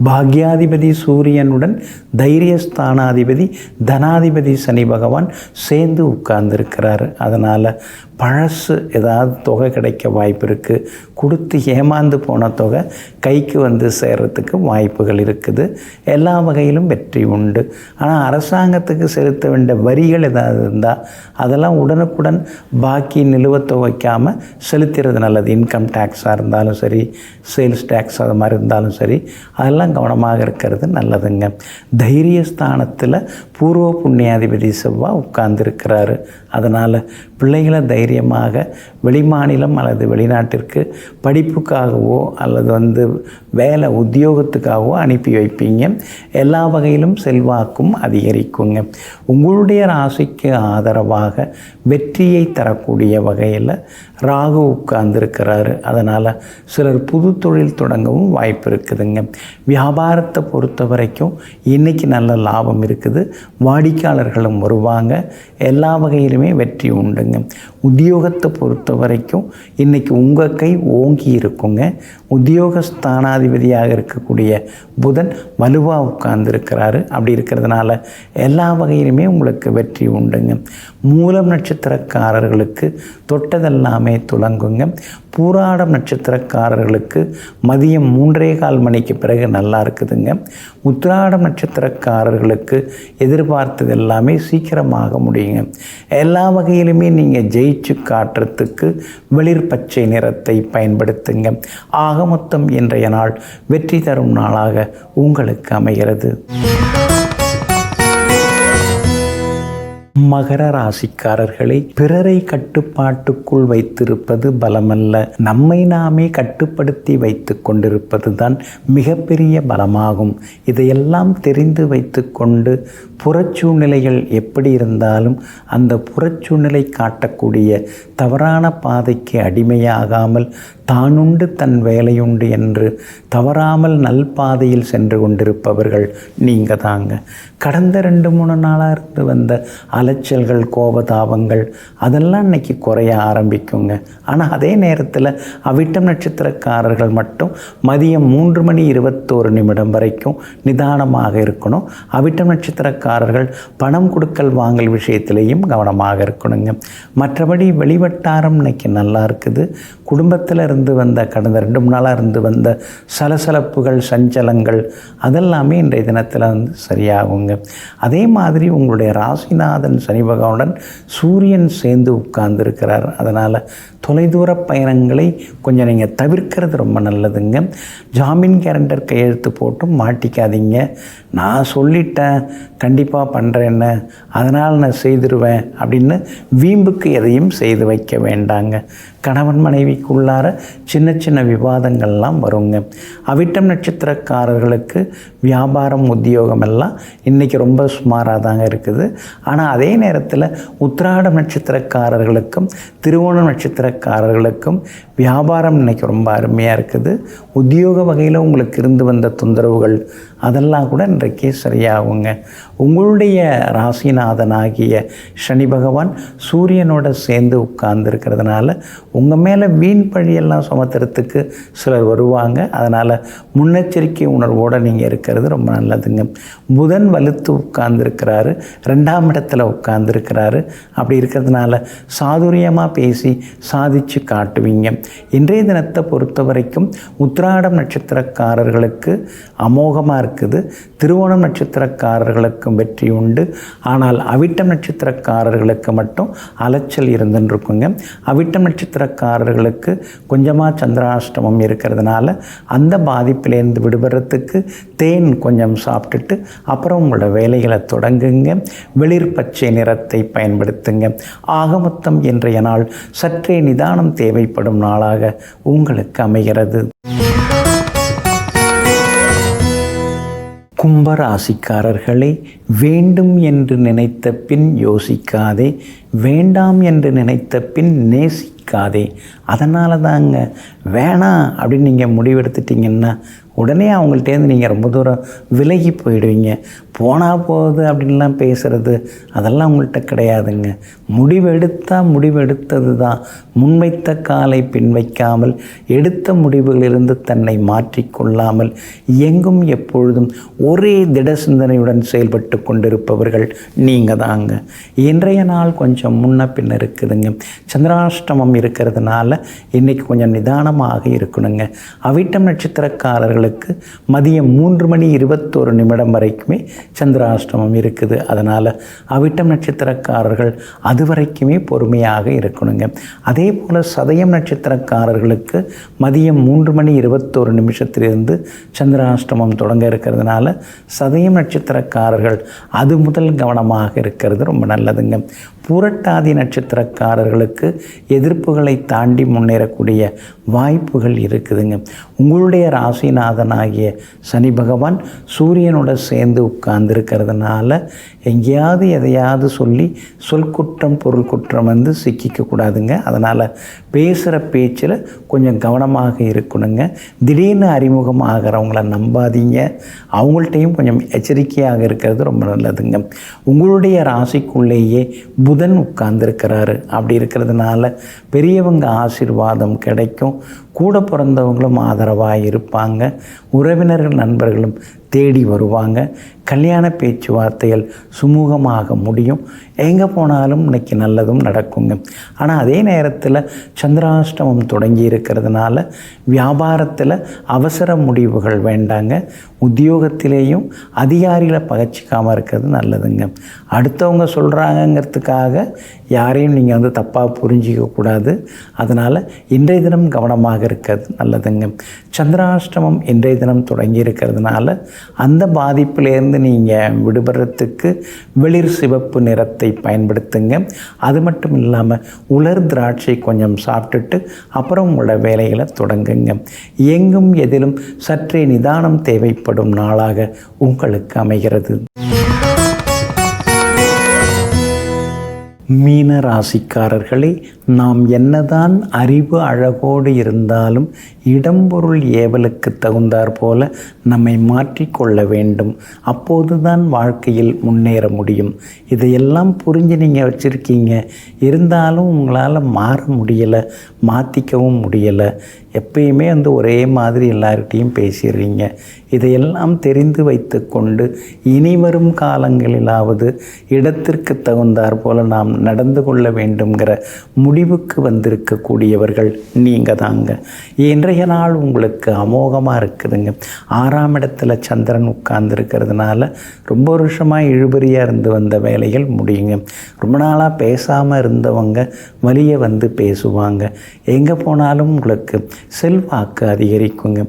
பாக்யாதிபதி சூரியனுடன் தைரியஸ்தானாதிபதி தனாதிபதி சனி பகவான் சேர்ந்து உட்கார்ந்துருக்கிறாரு. அதனால் பழசு ஏதாவது தொகை கிடைக்க வாய்ப்பு இருக்குது. கொடுத்து ஏமாந்து போன தொகை கைக்கு வந்து சேர்கிறதுக்கு வாய்ப்புகள் இருக்குது. எல்லா வகையிலும் வெற்றி உண்டு. ஆனால் அரசாங்கத்துக்கு செலுத்த வேண்டிய வரிகள் ஏதாவது இருந்தால் அதெல்லாம் உடனுக்குடன் பாக்கி நிலுவத் வைக்காமல் செலுத்துறது நல்லது. இன்கம் டேக்ஸாக இருந்தாலும் சரி, சேல்ஸ் டேக்ஸ் அது மாதிரி இருந்தாலும் சரி, அதெல்லாம் கவனமாக இருக்கிறது நல்லதுங்க. தைரியஸ்தானத்தில் பூர்வ புண்ணியாதிபதி செவ்வாய் உட்கார்ந்துருக்கிறாரு. அதனால் பிள்ளைகளை தைரியமாக வெளிமாநிலம் அல்லது வெளிநாட்டிற்கு படிப்புக்காகவோ அல்லது வேலை உத்தியோகத்துக்காகவோ அனுப்பி வைப்பீங்க. எல்லா வகையிலும் செல்வாக்கும் அதிகரிக்குங்க. உங்களுடைய ராசிக்கு ஆதரவாக வெற்றியை தரக்கூடிய வகையில் ராகு உட்கார்ந்துருக்கிறாரு. அதனால் சிலர் புது தொழில் தொடங்கவும் வாய்ப்பு இருக்குதுங்க. வியாபாரத்தை பொறுத்த வரைக்கும் இன்றைக்கி நல்ல லாபம் இருக்குது. வாடிக்கையாளர்களும் வருவாங்க. எல்லா வகையிலுமே வெற்றி உண்டுங்க. உத்தியோகத்தை பொறுத்த வரைக்கும் இன்றைக்கி உங்கள் கை ஓங்கி இருக்குங்க. உத்தியோகஸ்தானாதிபதியாக இருக்கக்கூடிய புதன் வலுவாக உட்கார்ந்துருக்கிறாரு. அப்படி இருக்கிறதுனால எல்லா வகையிலுமே உங்களுக்கு வெற்றி உண்டுங்க. மூலம் நட்சத்திரக்காரர்களுக்கு தொட்டதெல்லாமே துலங்குங்க. பூராடம் நட்சத்திரக்காரர்களுக்கு மதியம் 3:15 மணிக்கு பிறகு நல்லா இருக்குதுங்க. உத்திராடம் நட்சத்திரக்காரர்களுக்கு எதிர்பார்த்தது எல்லாமே சீக்கிரமாக முடியுங்க. எல்லா வகையிலுமே நீங்கள் ஜெயிச்சு காட்டுறதுக்கு வெளிர் பச்சை நிறத்தை பயன்படுத்துங்க. ஆக மொத்தம் இன்றைய நாள் வெற்றி தரும் நாளாக உங்களுக்கு அமைகிறது. மகர ராசிக்காரர்களை பிறரை கட்டுப்பாட்டுக்குள் வைத்திருப்பது பலமல்ல, நம்மை நாமே கட்டுப்படுத்தி வைத்து கொண்டிருப்பது தான் மிகப்பெரிய பலமாகும். இதையெல்லாம் தெரிந்து வைத்து கொண்டு புறச்சூழ்நிலைகள் எப்படி இருந்தாலும் அந்த புறச்சூழ்நிலை காட்டக்கூடிய தவறான பாதைக்கு அடிமையாகாமல் தானுண்டு தன் வேலையுண்டு என்று தவறாமல் நல்பாதையில் சென்று கொண்டிருப்பவர்கள் நீங்கள் தாங்க. கடந்த 2-3 நாளாக இருந்து வந்த அலைச்சல்கள், கோபதாபங்கள் அதெல்லாம் இன்னைக்கு குறைய ஆரம்பிக்குங்க. ஆனால் அதே நேரத்தில் அவிட்டம் நட்சத்திரக்காரர்கள் மட்டும் மதியம் 3:21 வரைக்கும் நிதானமாக இருக்கணும். அவிட்டம் நட்சத்திரக்காரர்கள் பணம் கொடுக்கல் வாங்கல் விஷயத்திலையும் கவனமாக இருக்கணுங்க. மற்றபடி வெளிவட்டாரம் இன்னைக்கு நல்லா இருக்குது. குடும்பத்தில் இருந்து வந்த கடந்த 2-3 நாளாக இருந்து வந்த சலசலப்புகள், சஞ்சலங்கள் அதெல்லாமே இன்றைய தினத்தில் சரியாகுங்க. அதே மாதிரி உங்களுடைய ராசிநாதன் சனி பகவானுடன் சூரியன் சேர்ந்து உட்கார்ந்துருக்கிறார். அதனால் தொலைதூர பயணங்களை கொஞ்சம் நீங்கள் தவிர்க்கிறது ரொம்ப நல்லதுங்க. ஜாமீன் கேரண்டர் கையெழுத்து போட்டும் மாட்டிக்காதீங்க. நான் சொல்லிட்டேன், கண்டிப்பாக பண்ணுறேன்னு, அதனால் நான் செய்திருவேன் அப்படின்னு வீம்புக்கு எதையும் செய்து வைக்க வேண்டாங்க. கணவன் மனைவிக்குள்ளார சின்ன சின்ன விவாதங்கள்லாம் வருங்க. அவிட்டம் நட்சத்திரக்காரர்களுக்கு வியாபாரம், உத்தியோகம் எல்லாம் இன்றைக்கி ரொம்ப சுமாராக தாங்க இருக்குது. ஆனால் அதே நேரத்தில் உத்திராடம் நட்சத்திரக்காரர்களுக்கும் திருவோணம் நட்சத்திரக்காரர்களுக்கும் வியாபாரம் இன்றைக்கி ரொம்ப அருமையாக இருக்குது. உத்தியோக வகையில் உங்களுக்கு இருந்து வந்த தொந்தரவுகள் அதெல்லாம் கூட இன்றைக்கு சரியாகுங்க. உங்களுடைய ராசிநாதனாகிய சனி பகவான் சூரியனோட சேர்ந்து உட்கார்ந்துருக்கிறதுனால உங்கள் மேலே வீண் பழியெல்லாம் சுமத்துறதுக்கு சிலர் வருவாங்க. அதனால் முன்னெச்சரிக்கை உணர்வோடு நீங்கள் இருக்கிறது ரொம்ப நல்லதுங்க. புதன் வலுத்து உட்கார்ந்துருக்கிறாரு, 2ஆம் இடத்துல உட்கார்ந்துருக்கிறாரு. அப்படி இருக்கிறதுனால சாதுரியமாக பேசி சாதித்து காட்டுவீங்க. இன்றைய தினத்தை பொறுத்த வரைக்கும் உத்திராடம் நட்சத்திரக்காரர்களுக்கு அமோகமாக இருக்குது. திருவோணம் நட்சத்திரக்காரர்களுக்கும் வெற்றி உண்டு. ஆனால் அவிட்டம் நட்சத்திரக்காரர்களுக்கு மட்டும் அலைச்சல் இருந்துருக்குங்க. அவிட்டம் நட்சத்திரக்காரர்களுக்கு கொஞ்சமாக சந்திராஷ்டமம் இருக்கிறதுனால அந்த பாதிப்பிலேருந்து விடுபடுறதுக்கு தேன் கொஞ்சம் சாப்பிட்டுட்டு அப்புறம் உங்களோட வேலைகளை தொடங்குங்க. வெளிர் பச்சை நிறத்தை பயன்படுத்துங்க. ஆக மொத்தம் இன்றைய நாள் சற்றே நிதானம் தேவைப்படும் நாளாக உங்களுக்கு அமைகிறது. கும்பராசிக்காரர்களை வேண்டும் என்று நினைத்த பின் யோசிக்காதே, வேண்டாம் என்று நினைத்த பின் நேசிக்காதே. அதனால தாங்க வேணாம் அப்படின்னு நீங்கள் முடிவெடுத்துட்டிங்கன்னா உடனே அவங்கள்ட்டேருந்து நீங்கள் ரொம்ப தூரம் விலகி போயிடுவீங்க. போனால் போகுது அப்படின்லாம் பேசுகிறது அதெல்லாம் உங்கள்கிட்ட கிடையாதுங்க. முடிவெடுத்தது தான். முன்வைத்த காலை பின் வைக்காமல் எடுத்த முடிவுகளிலிருந்து தன்னை மாற்றிக்கொள்ளாமல் எங்கும் எப்பொழுதும் ஒரே திட சிந்தனையுடன் செயல்பட்டு கொண்டிருப்பவர்கள் நீங்கள் தாங்க. இன்றைய நாள் கொஞ்சம் முன்ன பின்ன இருக்குதுங்க. சந்திராஷ்டமம் இருக்கிறதுனால இன்றைக்கி கொஞ்சம் நிதானமாக இருக்கணுங்க. அவிட்டம் நட்சத்திரக்காரர்களுக்கு மதியம் 3:21 வரைக்குமே சந்திராஷ்டமம் இருக்குது. அதனால் அவிட்டம் நட்சத்திரக்காரர்கள் அது வரைக்குமே பொறுமையாக இருக்கணுங்க. அதே போல் சதயம் நட்சத்திரக்காரர்களுக்கு மதியம் 3:21 சந்திராஷ்டமம் தொடங்க இருக்கிறதுனால சதயம் நட்சத்திரக்காரர்கள் அது முதல் கவனமாக இருக்கிறது ரொம்ப நல்லதுங்க. பூரட்டாதி நட்சத்திரக்காரர்களுக்கு எதிர்ப்புகளை தாண்டி முன்னேறக்கூடிய வாய்ப்புகள் இருக்குதுங்க. உங்களுடைய ராசிநாதனாகிய சனி பகவான் சூரியனோட சேர்ந்து உட்கார்ந்துருக்கிறதுனால எங்கேயாவது எதையாவது சொல்லி சொல்குற்றம் பொருள் குற்றம் வந்து சிக்கிக்கக்கூடாதுங்க. அதனால் பேசுகிற பேச்சில் கொஞ்சம் கவனமாக இருக்கணுங்க. திடீர்னு அறிமுகம் ஆகிறவங்கள நம்பாதீங்க. அவங்கள்ட்டையும் கொஞ்சம் எச்சரிக்கையாக இருக்கிறது ரொம்ப நல்லதுங்க. உங்களுடைய ராசிக்குள்ளேயே புதன் உட்கார்ந்துருக்கிறாரு. அப்படி இருக்கிறதுனால பெரியவங்க ஆசீர்வாதம் கிடைக்கும். கூட பிறந்தவங்களும் ஆதரவாக இருப்பாங்க. உறவினர்கள் நண்பர்களும் தேடி வருவாங்க. கல்யாண பேச்சுவார்த்தைகள் சுமூகமாக முடியும். எங்கே போனாலும் இன்னைக்கு நல்லதும் நடக்குங்க. ஆனால் அதே நேரத்தில் சந்திராஷ்டமம் தொடங்கி இருக்கிறதுனால வியாபாரத்தில் அவசர முடிவுகள் வேண்டாங்க. உத்தியோகத்திலேயும் அதிகாரிகளை பகச்சிக்காமல் இருக்கிறது நல்லதுங்க. அடுத்தவங்க சொல்கிறாங்கங்கிறதுக்காக யாரையும் நீங்கள் வந்து தப்பாக புரிஞ்சிக்கக்கூடாது. அதனால் இன்றைய தினம் கவனமாக இருக்கிறது நல்லதுங்க. சந்திராஷ்டமம் இன்றைய தினம் தொடங்கி இருக்கிறதுனால அந்த பாதிப்பிலேருந்து நீங்கள் விடுபடுறதுக்கு வெளிர் சிவப்பு நிறத்தை பயன்படுத்துங்க. அது மட்டும் இல்லாமல் உலர் திராட்சை கொஞ்சம் சாப்பிட்டுட்டு அப்புறம் உங்களோட வேலைகளை தொடங்குங்க. எங்கும் எதிலும் சற்றே நிதானம் தேவைப்படும் நாளாக உங்களுக்கு அமைகிறது. மீன ராசிக்காரர்களே, நாம் என்னதான் அறிவு அழகோடு இருந்தாலும் இடம்பொருள் ஏவலுக்கு தகுந்தாற் போல நம்மை மாற்றிக்கொள்ள வேண்டும். அப்போது தான் வாழ்க்கையில் முன்னேற முடியும். இதையெல்லாம் புரிஞ்சு நீங்கள் வச்சுருக்கீங்க. இருந்தாலும் உங்களால் மாற முடியலை, மாற்றிக்கவும் முடியலை. எப்பயுமே வந்து ஒரே மாதிரி எல்லார்கிட்டையும் பேசிடுறீங்க. இதையெல்லாம் தெரிந்து வைத்து கொண்டு இனி வரும் காலங்களிலாவது இடத்திற்கு தகுந்தாற் போல் நாம் நடந்து கொள்ள வேண்டுங்கிற முடிவுக்கு வந்திருக்கக்கூடியவர்கள் நீங்கள் தாங்க. இன்றைய நாள் உங்களுக்கு அமோகமாக இருக்குதுங்க. 6ஆம் இடத்துல சந்திரன் உட்கார்ந்துருக்கிறதுனால ரொம்ப வருஷமாக இழுபறியாக இருந்து வந்த வேலைகள் முடியுங்க. ரொம்ப நாளாக பேசாமல் இருந்தவங்க வழியை வந்து பேசுவாங்க. எங்கே போனாலும் உங்களுக்கு செல்வாக்கு அதிகரிக்குங்க.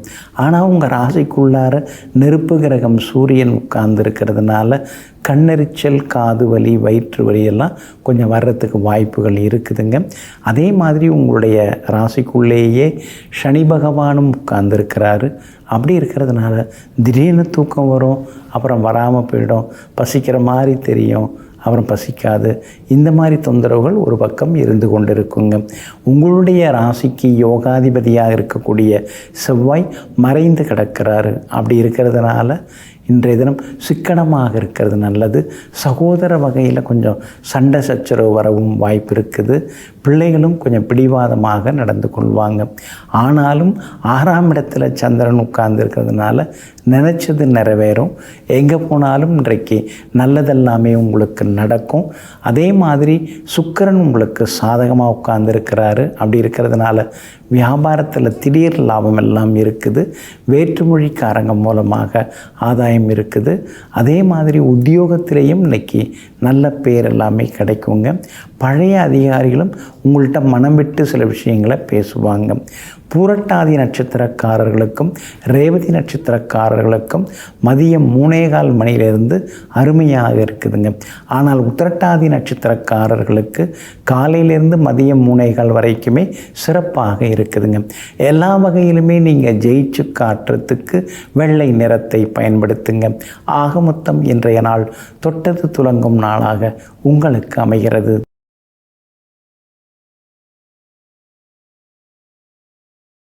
ஆனால் உங்கள் ராசிக்குள்ளார நெருப்பு கிரகம் சூரியன் உட்கார்ந்துருக்கிறதுனால கண்ணெரிச்சல், காது வலி, வயிற்று வலியெல்லாம் கொஞ்சம் வர்றதுக்கு வாய்ப்புகள் இருக்குதுங்க. அதே மாதிரி உங்களுடைய ராசிக்குள்ளேயே சனி பகவானும் உட்கார்ந்துருக்கிறாரு. அப்படி இருக்கிறதுனால திடீர்னு தூக்கம் வரும், அப்புறம் வராமல் போயிடும். பசிக்கிற மாதிரி தெரியும், அப்புறம் பசிக்காது. இந்த மாதிரி தொந்தரவுகள் ஒரு பக்கம் இருந்து கொண்டு இருக்குங்க. உங்களுடைய ராசிக்கு யோகாதிபதியாக இருக்கக்கூடிய செவ்வாய் மறைந்து கிடக்கிறாரு. அப்படி இருக்கிறதுனால இன்றைய தினம் சிக்கனமாக இருக்கிறது நல்லது. சகோதர வகையில் கொஞ்சம் சண்டை சச்சரவு வரவும் வாய்ப்பு இருக்குது. பிள்ளைகளும் கொஞ்சம் பிடிவாதமாக நடந்து கொள்வாங்க. ஆனாலும் 6ஆம் இடத்துல சந்திரன் உட்கார்ந்து இருக்கிறதுனால நினச்சது நிறைவேறும். எங்கே போனாலும் இன்றைக்கு நல்லதெல்லாமே உங்களுக்கு நடக்கும். அதே மாதிரி சுக்கிரன் உங்களுக்கு சாதகமாக உட்கார்ந்துருக்கிறாரு. அப்படி இருக்கிறதுனால வியாபாரத்தில் திடீர் லாபம் எல்லாம் இருக்குது. வேற்றுமொழிக்காரங்க மூலமாக ஆதாயம் இருக்குது. அதே மாதிரி உத்தியோகத்திலேயும் இன்னைக்கு நல்ல பேர் எல்லாமே கிடைக்குங்க. பழைய அதிகாரிகளும் உங்கள்கிட்ட மனம் விட்டு சில விஷயங்களை பேசுவாங்க. பூரட்டாதி நட்சத்திரக்காரர்களுக்கும் ரேவதி நட்சத்திரக்காரர்களுக்கும் மதியம் 3:15 மணியிலிருந்து அருமையாக இருக்குதுங்க. ஆனால் உத்திரட்டாதி நட்சத்திரக்காரர்களுக்கு காலையிலேருந்து மதியம் 3:15 வரைக்குமே சிறப்பாக இருக்குதுங்க. எல்லா வகையிலுமே நீங்கள் ஜெயிச்சு காட்டுறதுக்கு வெள்ளை நிறத்தை பயன்படுத்துங்க. ஆக மொத்தம் இன்றைய நாள் தொட்டது துலங்கும் நாளாக உங்களுக்கு அமைகிறது.